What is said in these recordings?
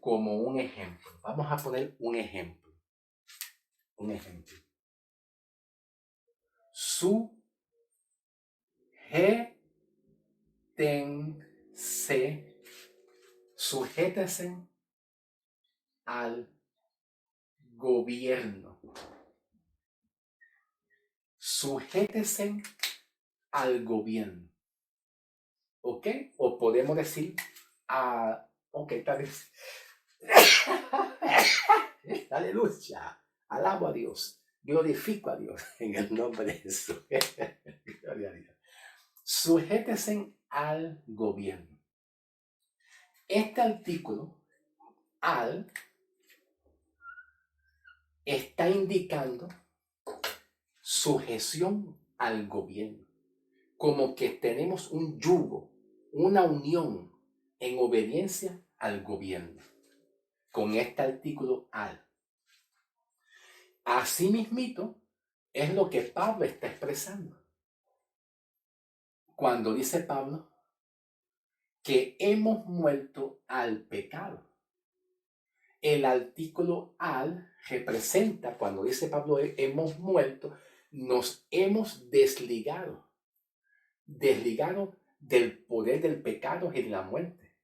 como un ejemplo. Vamos a poner un ejemplo. Un ejemplo. Sujétense al gobierno. Sujétense al gobierno. ¿Ok? O podemos decir, ok, tal vez. Aleluya. Alabo a Dios. Glorifico a Dios en el nombre de Jesús. Gloria a Dios. Sujétense al gobierno. Este artículo, al, está indicando sujeción al gobierno. Como que tenemos un yugo, una unión en obediencia al gobierno. Con este artículo al. Así mismito es lo que Pablo está expresando. Cuando dice Pablo que hemos muerto al pecado. El artículo al representa, cuando dice Pablo hemos muerto, nos hemos desligado del poder del pecado y de la muerte.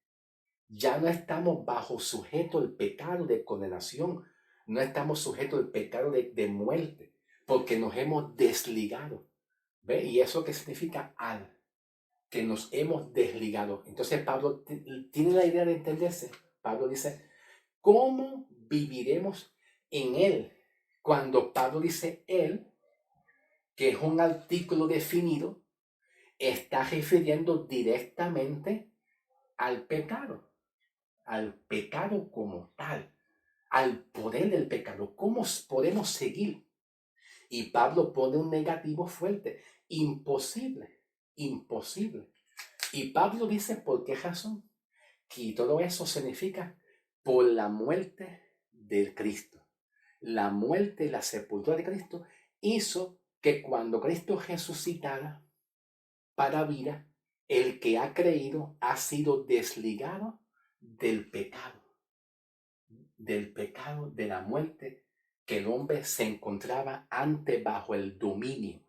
Ya no estamos bajo sujeto al pecado de condenación, no estamos sujetos al pecado de muerte, porque nos hemos desligado. ¿Ve? ¿Y eso qué significa al? Que nos hemos desligado. Entonces Pablo tiene la idea de entenderse. Pablo dice, ¿cómo viviremos en él? Cuando Pablo dice él, que es un artículo definido, está refiriendo directamente al pecado como tal, al poder del pecado. ¿Cómo podemos seguir? Y Pablo pone un negativo fuerte, imposible. Y Pablo dice, ¿por qué razón? Que todo eso significa por la muerte del Cristo. La muerte y la sepultura de Cristo hizo que cuando Cristo resucitara para vida, el que ha creído ha sido desligado del pecado, de la muerte, que el hombre se encontraba antes bajo el dominio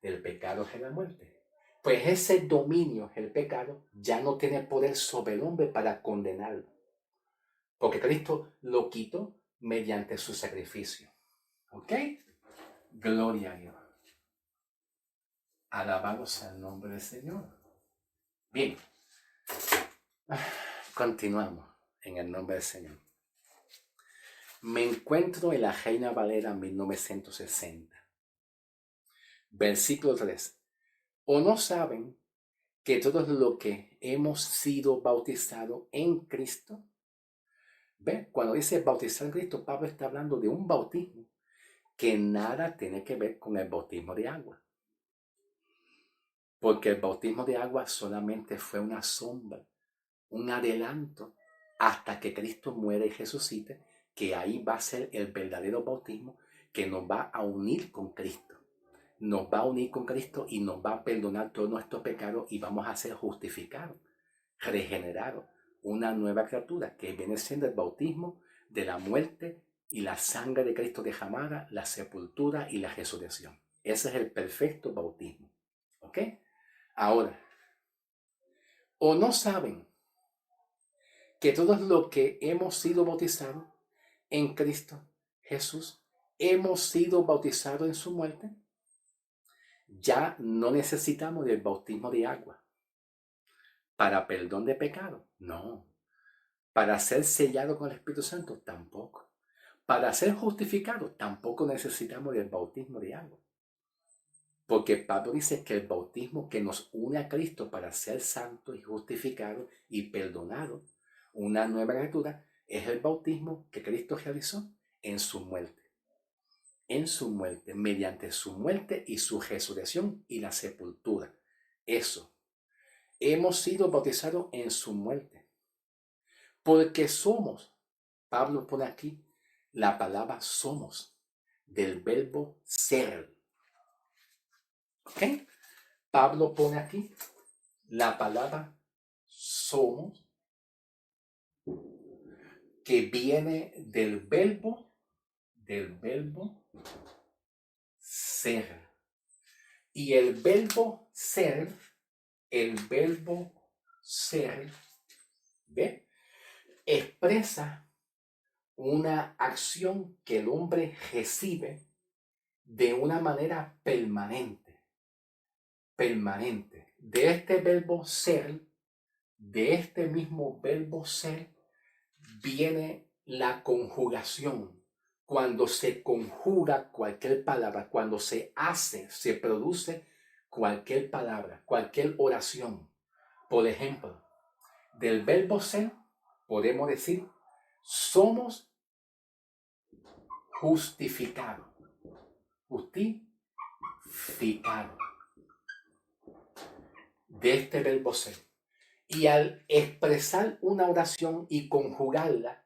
del pecado y de la muerte. Pues ese dominio, el pecado, ya no tiene poder sobre el hombre para condenarlo, porque Cristo lo quitó mediante su sacrificio. ¿Ok? Gloria a Dios. Alabamos al nombre del Señor. Bien. Continuamos en el nombre del Señor. Me encuentro en la Reina Valera 1960. Versículo 3. ¿O no saben que todos los que hemos sido bautizados en Cristo? ¿Ve? Cuando dice bautizar en Cristo, Pablo está hablando de un bautismo que nada tiene que ver con el bautismo de agua. Porque el bautismo de agua solamente fue una sombra, un adelanto, hasta que Cristo muere y resucite, que ahí va a ser el verdadero bautismo que nos va a unir con Cristo. Nos va a unir con Cristo y nos va a perdonar todos nuestros pecados y vamos a ser justificados, regenerados, una nueva criatura, que viene siendo el bautismo de la muerte y la sangre de Cristo derramada, la sepultura y la resurrección. Ese es el perfecto bautismo. ¿Ok? Ahora, ¿o no saben que todos los que hemos sido bautizados en Cristo Jesús, hemos sido bautizados en su muerte? Ya no necesitamos del bautismo de agua para perdón de pecado, no. Para ser sellado con el Espíritu Santo, tampoco. Para ser justificado, tampoco necesitamos del bautismo de agua. Porque Pablo dice que el bautismo que nos une a Cristo para ser santo y justificado y perdonado, una nueva criatura, es el bautismo que Cristo realizó en su muerte. En su muerte, mediante su muerte y su resurrección y la sepultura. Eso. Hemos sido bautizados en su muerte. Porque somos, Pablo pone aquí la palabra somos, del verbo ser. ¿Ok? Pablo pone aquí la palabra somos que viene del verbo ser. Y el verbo ser, ¿ve? Expresa una acción que el hombre recibe de una manera permanente. De este verbo ser, de este mismo verbo ser, viene la conjugación. Cuando se conjuga cualquier palabra, cuando se hace, se produce cualquier palabra, cualquier oración. Por ejemplo, del verbo ser, podemos decir, somos justificados. Justificados. De este verbo ser. Y al expresar una oración y conjugarla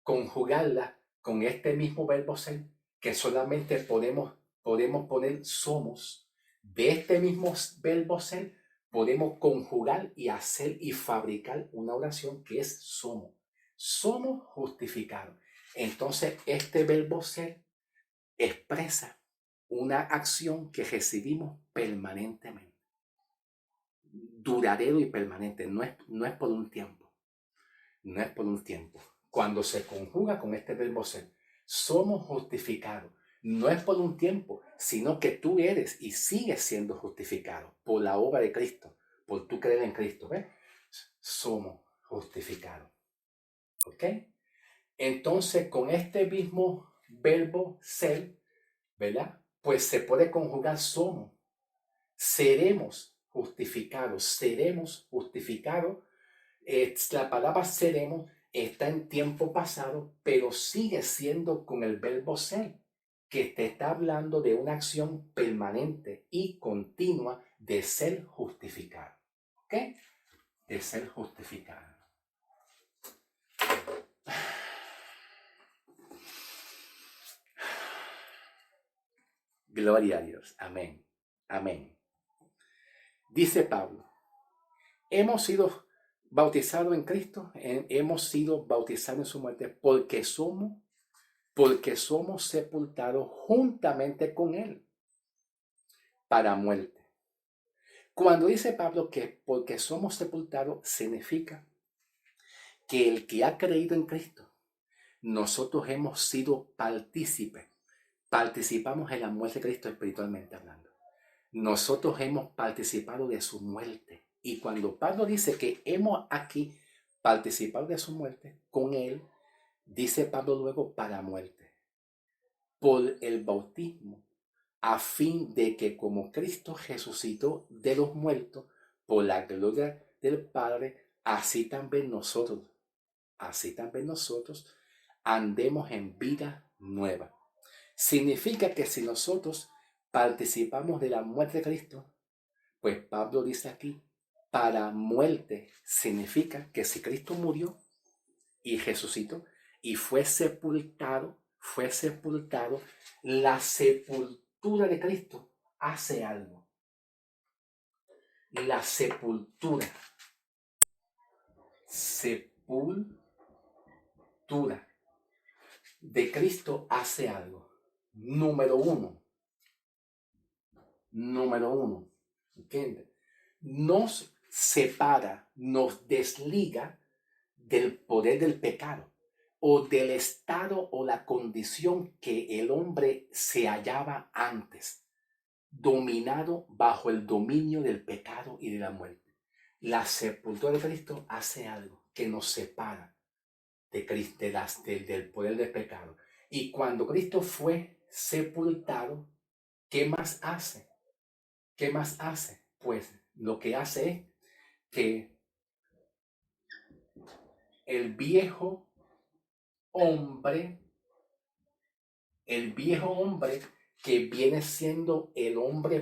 con este mismo verbo ser, que solamente podemos poner somos, de este mismo verbo ser, podemos conjugar y hacer y fabricar una oración que es somos. Somos justificados. Entonces, este verbo ser expresa una acción que recibimos permanentemente. Duradero y permanente, no es por un tiempo. No es por un tiempo. Cuando se conjuga con este verbo ser, somos justificados. No es por un tiempo, sino que tú eres y sigues siendo justificado por la obra de Cristo, por tu creer en Cristo. ¿Ves? Somos justificados. ¿Ok? Entonces, con este mismo verbo ser, ¿verdad? Pues se puede conjugar somos. Seremos justificados. La palabra seremos está en tiempo pasado, pero sigue siendo con el verbo ser, que te está hablando de una acción permanente y continua de ser justificado. ¿Ok? De ser justificado. Gloria a Dios. Amén. Amén. Dice Pablo, hemos sido bautizados en Cristo, hemos sido bautizados en su muerte porque somos sepultados juntamente con Él para muerte. Cuando dice Pablo que porque somos sepultados, significa que el que ha creído en Cristo, nosotros hemos sido participamos en la muerte de Cristo espiritualmente hablando. Nosotros hemos participado de su muerte. Y cuando Pablo dice que hemos aquí participado de su muerte, con Él, dice Pablo luego para muerte, por el bautismo, a fin de que como Cristo resucitó de los muertos por la gloria del Padre, así también nosotros andemos en vida nueva. Significa que si nosotros participamos de la muerte de Cristo, pues Pablo dice aquí, para muerte, significa que si Cristo murió y resucitó y fue sepultado, la sepultura de Cristo hace algo. La sepultura de Cristo hace algo. Número uno, ¿entiendes? Nos separa, nos desliga del poder del pecado o del estado o la condición que el hombre se hallaba antes, dominado bajo el dominio del pecado y de la muerte. La sepultura de Cristo hace algo que nos separa de Cristo, del poder del pecado. Y cuando Cristo fue sepultado, ¿qué más hace? Pues lo que hace es que el viejo hombre que viene siendo el hombre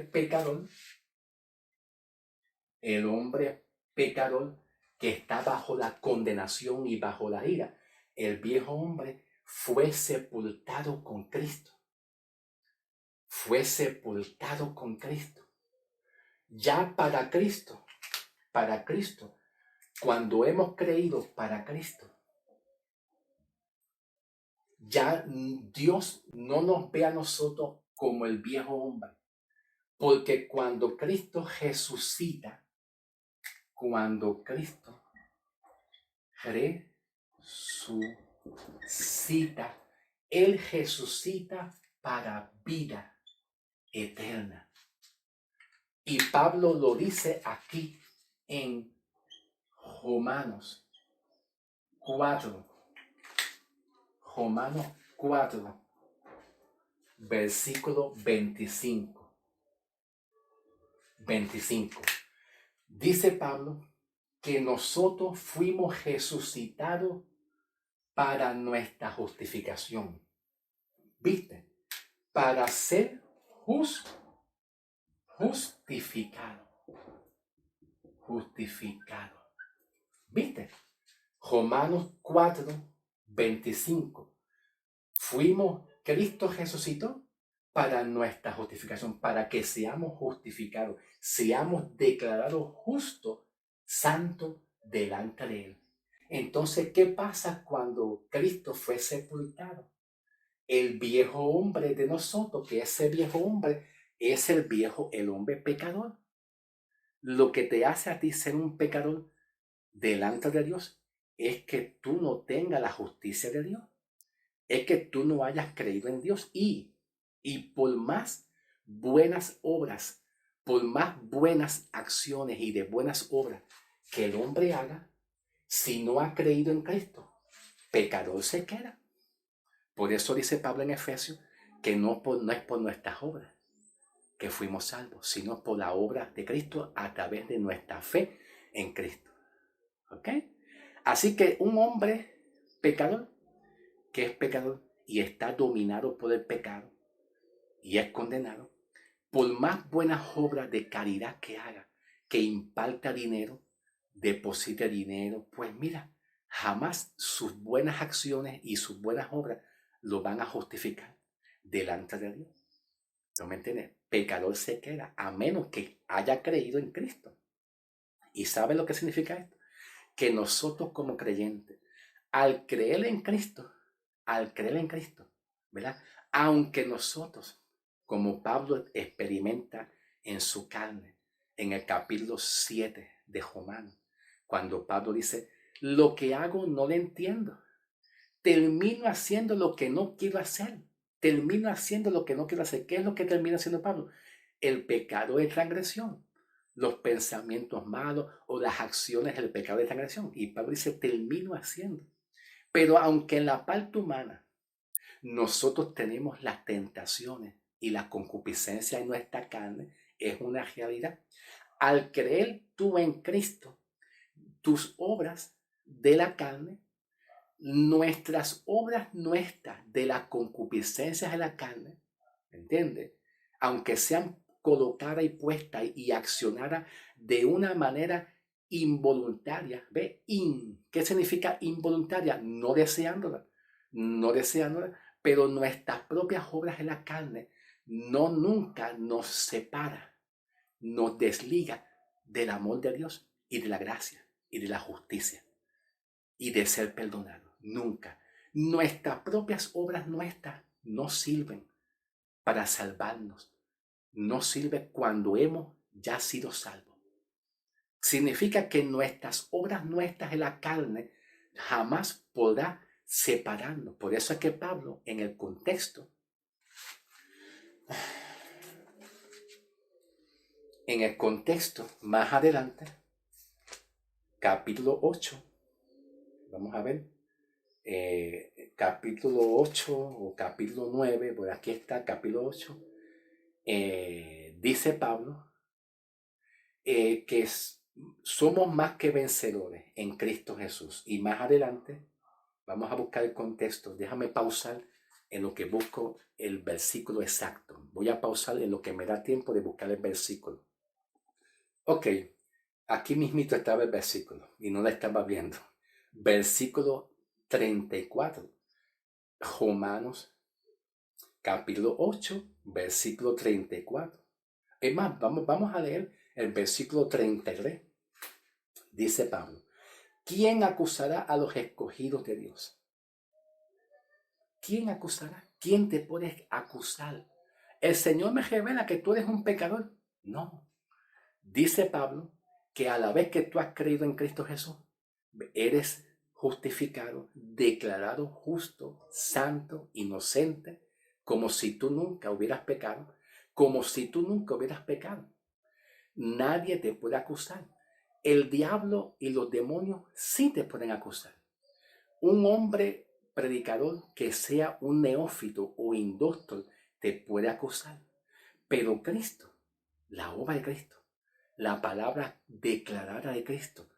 pecador que está bajo la condenación y bajo la ira, el viejo hombre fue sepultado con Cristo. Ya para Cristo, cuando hemos creído para Cristo, Ya Dios no nos ve a nosotros como el viejo hombre, porque cuando Cristo resucita, Él resucita para vida eterna. Y Pablo lo dice aquí en Romanos 4, Romanos 4, versículo 25. Dice Pablo que nosotros fuimos resucitados para nuestra justificación. ¿Viste? Para ser justificado. Justificado. ¿Viste? Romanos 4, 25. Cristo resucitó para nuestra justificación, para que seamos justificados, seamos declarados justos, santos delante de Él. Entonces, ¿qué pasa cuando Cristo fue sepultado? El viejo hombre de nosotros, que ese viejo hombre es el hombre pecador. Lo que te hace a ti ser un pecador delante de Dios es que tú no tengas la justicia de Dios. Es que tú no hayas creído en Dios y por más buenas obras, por más buenas acciones y de buenas obras que el hombre haga, si no ha creído en Cristo, pecador se queda. Por eso dice Pablo en Efesios que no es por nuestras obras que fuimos salvos, sino por la obra de Cristo a través de nuestra fe en Cristo. ¿Ok? Así que un hombre pecador, que es pecador y está dominado por el pecado y es condenado, por más buenas obras de caridad que haga, que imparta dinero, deposite dinero, pues mira, jamás sus buenas acciones y sus buenas obras lo van a justificar delante de Dios. ¿No me entiendes? Pecador se queda a menos que haya creído en Cristo. ¿Y sabe lo que significa esto? Que nosotros como creyentes, al creer en Cristo, ¿verdad? Aunque nosotros, como Pablo experimenta en su carne, en el capítulo 7 de Romanos, cuando Pablo dice, lo que hago no lo entiendo. Termino haciendo lo que no quiero hacer. Termino haciendo lo que no quiero hacer. ¿Qué es lo que termina haciendo Pablo? El pecado de transgresión. Los pensamientos malos o las acciones del pecado de transgresión. Y Pablo dice, termino haciendo. Pero aunque en la parte humana nosotros tenemos las tentaciones y la concupiscencia en nuestra carne, es una realidad. Al creer tú en Cristo, tus obras de la carne, nuestras obras nuestras de la concupiscencia de la carne, ¿entiendes? Aunque sean colocadas y puestas y accionadas de una manera involuntaria, ¿ve? ¿Qué significa involuntaria? No deseándola, pero nuestras propias obras de la carne nunca nos separa, nos desliga del amor de Dios y de la gracia y de la justicia y de ser perdonado. Nunca. Nuestras propias obras nuestras no sirven para salvarnos. No sirve cuando hemos ya sido salvos. Significa que nuestras obras nuestras en la carne jamás podrá separarnos. Por eso es que Pablo, en el contexto más adelante, capítulo 8, vamos a ver, capítulo 8 o capítulo 9, por aquí está, capítulo 8, dice Pablo que somos más que vencedores en Cristo Jesús. Y más adelante vamos a buscar el contexto. Déjame pausar en lo que busco el versículo exacto. Voy a pausar en lo que me da tiempo de buscar el versículo. Ok, aquí mismito estaba el versículo y no lo estaba viendo. Versículo 34. Romanos capítulo 8, versículo 34. Es más, vamos a leer el versículo 33. Dice Pablo, ¿quién acusará a los escogidos de Dios? ¿quién acusará? ¿Quién te puede acusar? ¿El Señor me revela que tú eres un pecador? No. Dice Pablo que a la vez que tú has creído en Cristo Jesús, eres justificado, declarado justo, santo, inocente, como si tú nunca hubieras pecado, como si tú nunca hubieras pecado. Nadie te puede acusar. El diablo y los demonios sí te pueden acusar. Un hombre predicador que sea un neófito o indóctor te puede acusar. Pero Cristo, la obra de Cristo, la palabra declarada de Cristo,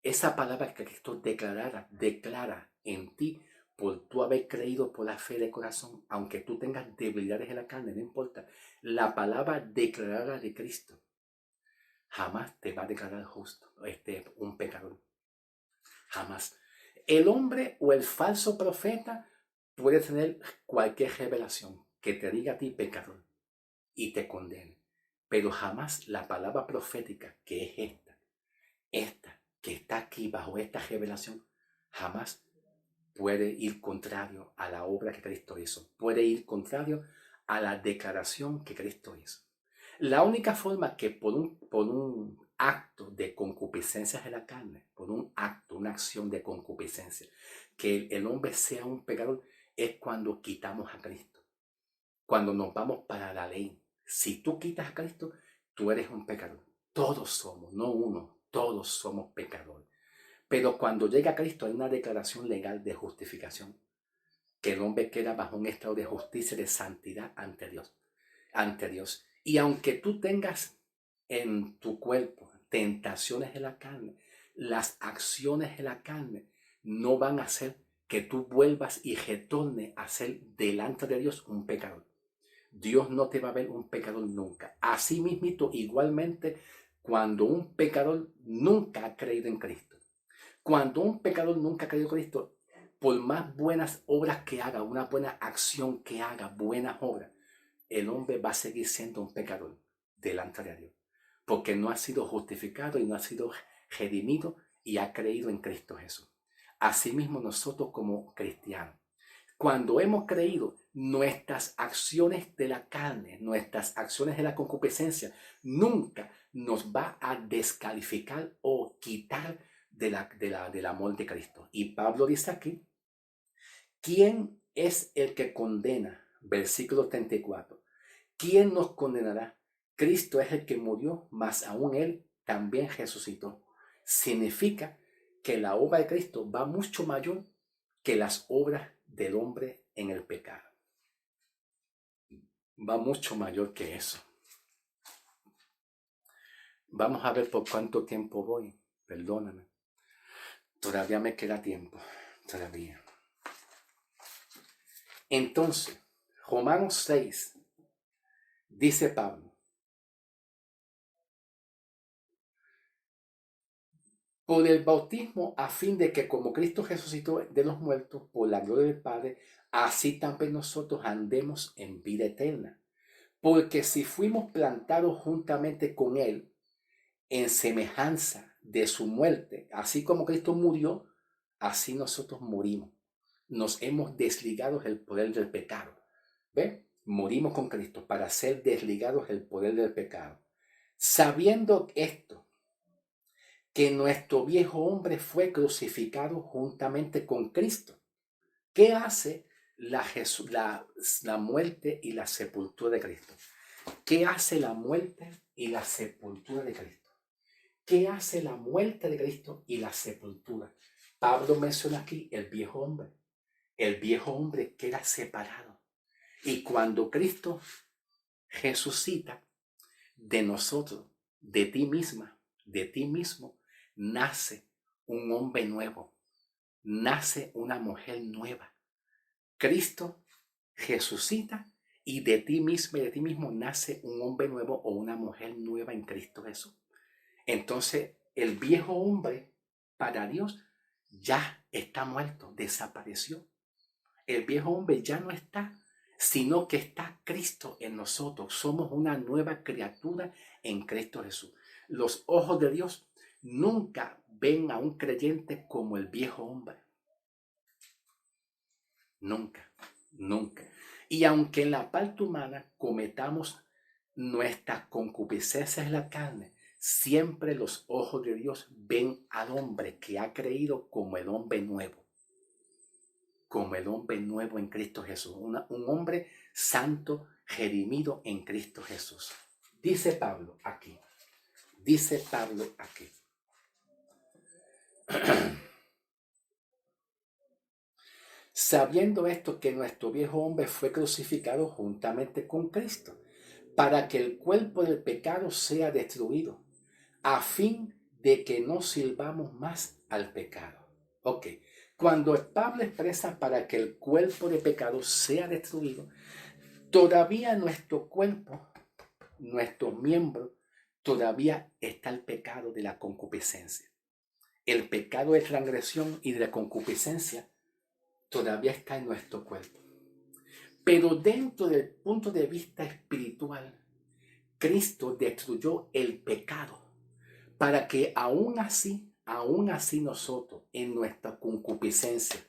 esa palabra que Cristo declara en ti por tú haber creído por la fe de corazón, aunque tú tengas debilidades en la carne, no importa. La palabra declarada de Cristo jamás te va a declarar justo, un pecador. Jamás. El hombre o el falso profeta puede tener cualquier revelación que te diga a ti pecador y te condene. Pero jamás la palabra profética, que es esta que está aquí bajo esta revelación, jamás puede ir contrario a la obra que Cristo hizo. Puede ir contrario a la declaración que Cristo hizo. La única forma que por un acto de concupiscencia de la carne, por un acto, una acción de concupiscencia, que el hombre sea un pecador, es cuando quitamos a Cristo. Cuando nos vamos para la ley. Si tú quitas a Cristo, tú eres un pecador. Todos somos, no uno, todos somos pecadores. Pero cuando llega Cristo hay una declaración legal de justificación, que el hombre queda bajo un estado de justicia y de santidad ante Dios. Ante Dios. Y aunque tú tengas en tu cuerpo tentaciones de la carne, las acciones de la carne no van a hacer que tú vuelvas y retornes a ser delante de Dios un pecador. Dios no te va a ver un pecador nunca. Así mismito, igualmente, cuando un pecador nunca ha creído en Cristo, cuando un pecador nunca ha creído en Cristo, por más buenas obras que haga, una buena acción que haga, buenas obras, el hombre va a seguir siendo un pecador delante de Dios, porque no ha sido justificado y no ha sido redimido y ha creído en Cristo Jesús. Asimismo nosotros como cristianos, cuando hemos creído, nuestras acciones de la carne, nuestras acciones de la concupiscencia, nunca nos va a descalificar o quitar del amor de Cristo. Y Pablo dice aquí, ¿quién es el que condena? Versículo 34. ¿Quién nos condenará? Cristo es el que murió, mas aún Él también resucitó. Significa que la obra de Cristo va mucho mayor que las obras del hombre en el pecado. Va mucho mayor que eso. Vamos a ver por cuánto tiempo voy. Perdóname. Todavía me queda tiempo. Todavía. Entonces, Romanos 6, dice Pablo, por el bautismo, a fin de que como Cristo resucitó de los muertos por la gloria del Padre, así también nosotros andemos en vida eterna. Porque si fuimos plantados juntamente con Él en semejanza de su muerte, así como Cristo murió, así nosotros morimos. Nos hemos desligado del poder del pecado. ¿Ve? Morimos con Cristo para ser desligados del poder del pecado. Sabiendo esto, que nuestro viejo hombre fue crucificado juntamente con Cristo. ¿Qué hace la muerte y la sepultura de Cristo? ¿Qué hace la muerte y la sepultura de Cristo? ¿Qué hace la muerte de Cristo y la sepultura? Pablo menciona aquí el viejo hombre. El viejo hombre queda separado. Y cuando Cristo resucita, de nosotros, de ti misma, de ti mismo, nace un hombre nuevo, nace una mujer nueva. Cristo resucita y de ti misma y de ti mismo nace un hombre nuevo o una mujer nueva en Cristo Jesús. Entonces, el viejo hombre para Dios ya está muerto, desapareció. El viejo hombre ya no está, sino que está Cristo en nosotros. Somos una nueva criatura en Cristo Jesús. Los ojos de Dios nunca ven a un creyente como el viejo hombre. Nunca. Nunca. Y aunque en la parte humana cometamos nuestras concupiscencias en la carne, siempre los ojos de Dios ven al hombre que ha creído como el hombre nuevo, en Cristo Jesús, un hombre santo, redimido en Cristo Jesús. Dice Pablo aquí, sabiendo esto que nuestro viejo hombre fue crucificado juntamente con Cristo, para que el cuerpo del pecado sea destruido, a fin de que no sirvamos más al pecado. Ok, cuando Pablo expresa para que el cuerpo de pecado sea destruido, todavía nuestro cuerpo, nuestros miembros, todavía está el pecado de la concupiscencia. El pecado de transgresión y de la concupiscencia todavía está en nuestro cuerpo. Pero dentro del punto de vista espiritual, Cristo destruyó el pecado para que aún así nosotros en nuestra concupiscencia,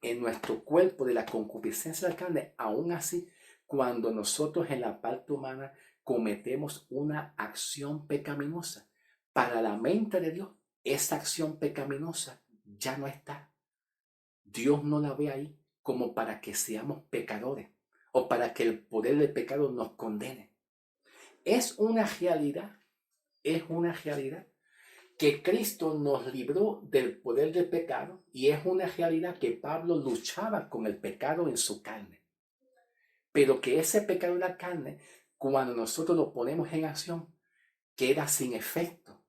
en nuestro cuerpo de la concupiscencia de la carne, aún así, cuando nosotros en la parte humana cometemos una acción pecaminosa, para la mente de Dios, esa acción pecaminosa ya no está. Dios no la ve ahí como para que seamos pecadores o para que el poder del pecado nos condene. Es una realidad que Cristo nos libró del poder del pecado, y es una realidad que Pablo luchaba con el pecado en su carne. Pero que ese pecado en la carne, cuando nosotros lo ponemos en acción, queda sin efecto,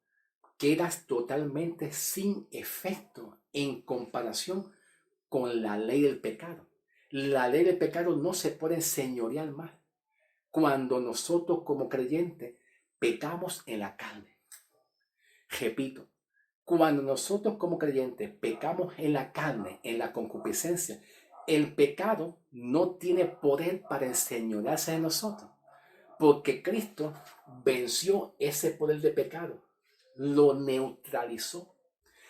queda totalmente sin efecto en comparación con la ley del pecado. La ley del pecado no se puede enseñorear más cuando nosotros como creyentes pecamos en la carne. Repito, cuando nosotros como creyentes pecamos en la carne, en la concupiscencia, el pecado no tiene poder para enseñorearse de nosotros, porque Cristo venció ese poder de pecado, lo neutralizó,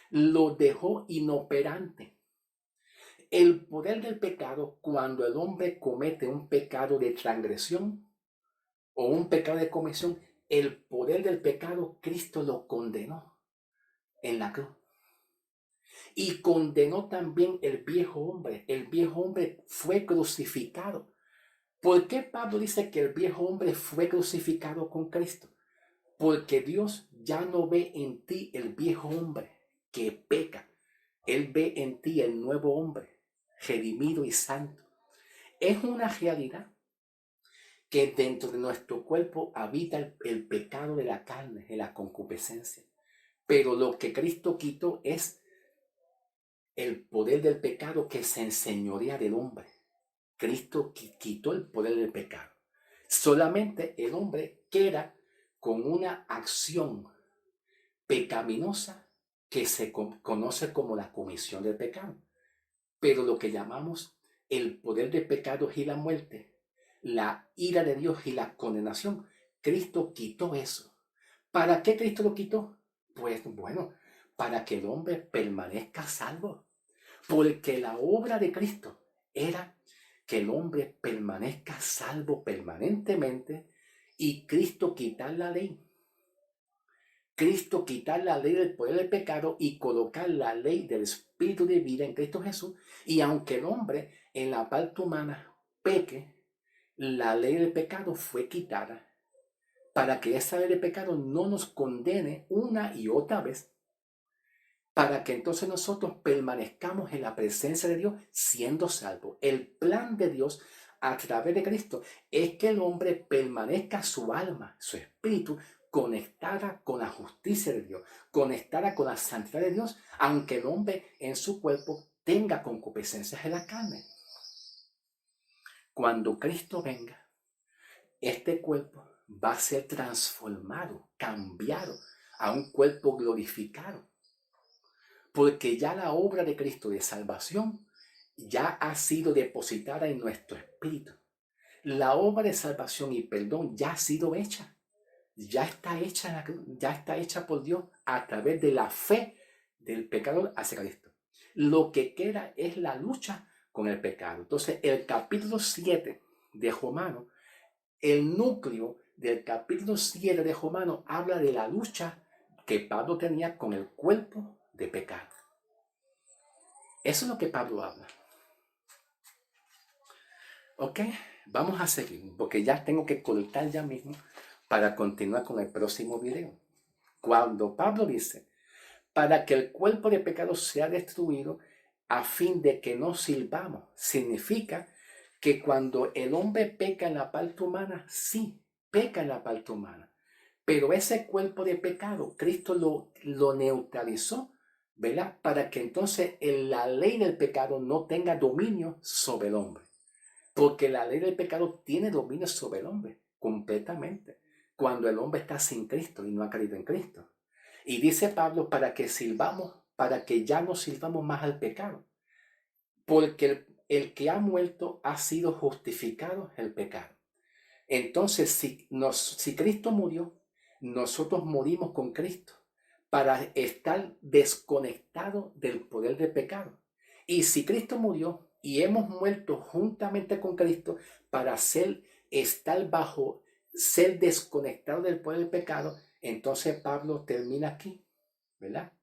lo dejó inoperante. El poder del pecado, cuando el hombre comete un pecado de transgresión o un pecado de comisión, el poder del pecado Cristo lo condenó en la cruz. Y condenó también el viejo hombre. El viejo hombre fue crucificado. ¿Por qué Pablo dice que el viejo hombre fue crucificado con Cristo? Porque Dios ya no ve en ti el viejo hombre que peca. Él ve en ti el nuevo hombre, redimido y santo. Es una realidad que dentro de nuestro cuerpo habita el pecado de la carne, de la concupiscencia. Pero lo que Cristo quitó es el poder del pecado que se enseñorea del hombre. Cristo quitó el poder del pecado. Solamente el hombre queda con una acción pecaminosa que se conoce como la comisión del pecado. Pero lo que llamamos el poder del pecado y la muerte, la ira de Dios y la condenación, Cristo quitó eso. ¿Para qué Cristo lo quitó? Pues bueno, para que el hombre permanezca salvo. Porque la obra de Cristo era que el hombre permanezca salvo permanentemente, y Cristo quitar la ley. Cristo quitar la ley del poder del pecado y colocar la ley del Espíritu de vida en Cristo Jesús. Y aunque el hombre en la parte humana peque, la ley del pecado fue quitada para que esa ley del pecado no nos condene una y otra vez, para que entonces nosotros permanezcamos en la presencia de Dios siendo salvos. El plan de Dios a través de Cristo es que el hombre permanezca su alma, su espíritu, conectada con la justicia de Dios, conectada con la santidad de Dios, aunque el hombre en su cuerpo tenga concupiscencias en la carne. Cuando Cristo venga, este cuerpo va a ser transformado, cambiado a un cuerpo glorificado, porque ya la obra de Cristo de salvación ya ha sido depositada en nuestro espíritu. La obra de salvación y perdón ya ha sido hecha. Ya está hecha, ya está hecha por Dios a través de la fe del pecador hacia Cristo. Lo que queda es la lucha con el pecado. Entonces, el capítulo 7 de Romanos, el núcleo del capítulo 7 de Romanos habla de la lucha que Pablo tenía con el cuerpo de pecado. Eso es lo que Pablo habla. Ok, vamos a seguir, porque ya tengo que cortar ya mismo para continuar con el próximo video. Cuando Pablo dice, para que el cuerpo de pecado sea destruido, a fin de que no sirvamos, significa que cuando el hombre peca en la parte humana, sí, peca en la parte humana, pero ese cuerpo de pecado, Cristo lo neutralizó, ¿verdad? Para que entonces la ley del pecado no tenga dominio sobre el hombre. Porque la ley del pecado tiene dominio sobre el hombre, completamente, cuando el hombre está sin Cristo y no ha creído en Cristo. Y dice Pablo, para que sirvamos, para que ya no sirvamos más al pecado. Porque el que ha muerto ha sido justificado el pecado. Entonces, si Cristo murió, nosotros morimos con Cristo para estar desconectados del poder del pecado. Y si Cristo murió y hemos muerto juntamente con Cristo para estar bajo, ser desconectados del poder del pecado, entonces Pablo termina aquí, ¿verdad?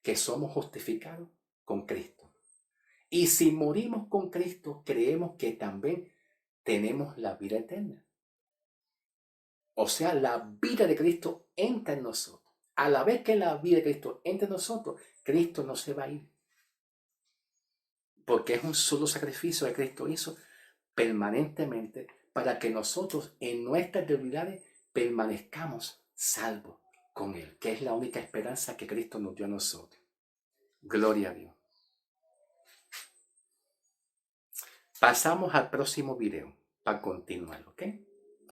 Que somos justificados con Cristo. Y si morimos con Cristo, creemos que también tenemos la vida eterna. O sea, la vida de Cristo entra en nosotros. A la vez que la vida de Cristo entra en nosotros, Cristo no se va a ir. Porque es un solo sacrificio que Cristo hizo permanentemente para que nosotros en nuestras debilidades permanezcamos salvos con Él, que es la única esperanza que Cristo nos dio a nosotros. Gloria a Dios. Pasamos al próximo video para continuar, ¿ok?